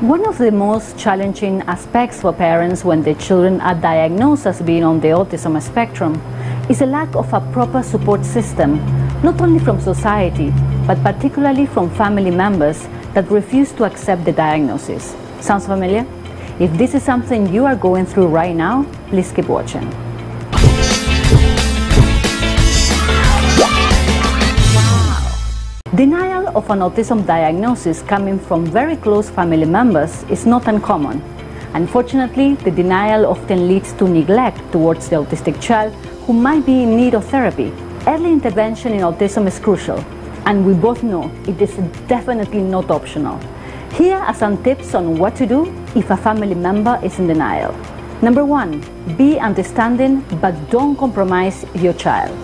One of the most challenging aspects for parents when their children are diagnosed as being on the autism spectrum is a lack of a proper support system, not only from society, but particularly from family members that refuse to accept the diagnosis. Sounds familiar? If this is something you are going through right now, please keep watching. Denial of an autism diagnosis coming from very close family members is not uncommon. Unfortunately, the denial often leads to neglect towards the autistic child who might be in need of therapy. Early intervention in autism is crucial, and we both know it is definitely not optional. Here are some tips on what to do if a family member is in denial. Number 1, be understanding but don't compromise your child.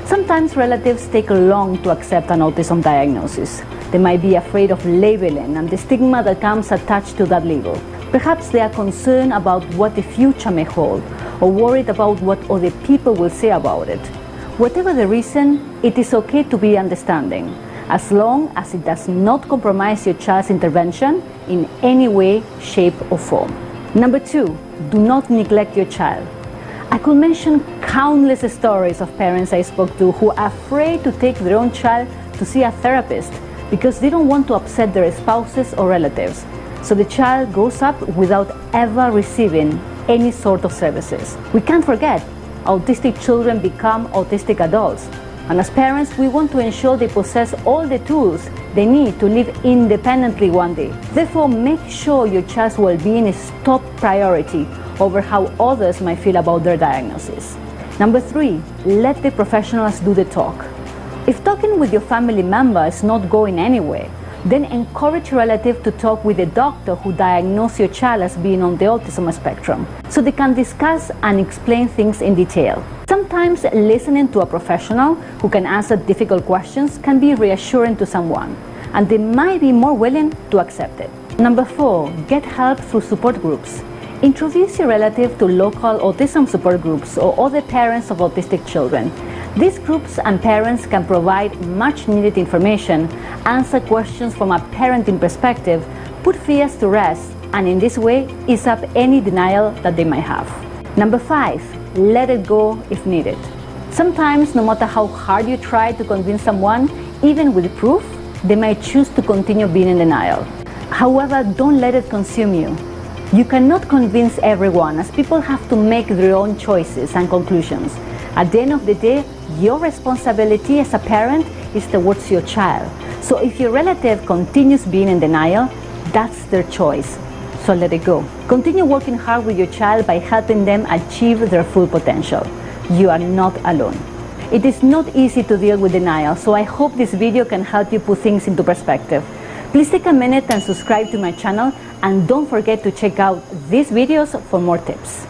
Sometimes relatives take long to accept an autism diagnosis. They might be afraid of labeling and the stigma that comes attached to that label. Perhaps they are concerned about what the future may hold, or worried about what other people will say about it. Whatever the reason, it is okay to be understanding, as long as it does not compromise your child's intervention in any way, shape, or form. Number 2, do not neglect your child. I could mention countless stories of parents I spoke to who are afraid to take their own child to see a therapist because they don't want to upset their spouses or relatives. So the child grows up without ever receiving any sort of services. We can't forget, autistic children become autistic adults. And as parents, we want to ensure they possess all the tools they need to live independently one day. Therefore, make sure your child's well-being is top priority over how others might feel about their diagnosis. Number 3, let the professionals do the talk. If talking with your family member is not going anywhere, then encourage your relative to talk with a doctor who diagnosed your child as being on the autism spectrum, so they can discuss and explain things in detail. Sometimes listening to a professional who can answer difficult questions can be reassuring to someone, and they might be more willing to accept it. Number 4, get help through support groups. Introduce your relative to local autism support groups or other parents of autistic children. These groups and parents can provide much needed information, answer questions from a parenting perspective, put fears to rest, and in this way ease up any denial that they might have. Number 5, let it go if needed. Sometimes, no matter how hard you try to convince someone, even with proof, they might choose to continue being in denial. However, don't let it consume you. You cannot convince everyone, as people have to make their own choices and conclusions. At the end of the day, your responsibility as a parent is towards your child. So if your relative continues being in denial, that's their choice. So let it go. Continue working hard with your child by helping them achieve their full potential. You are not alone. It is not easy to deal with denial, so I hope this video can help you put things into perspective. Please take a minute and subscribe to my channel, and don't forget to check out these videos for more tips.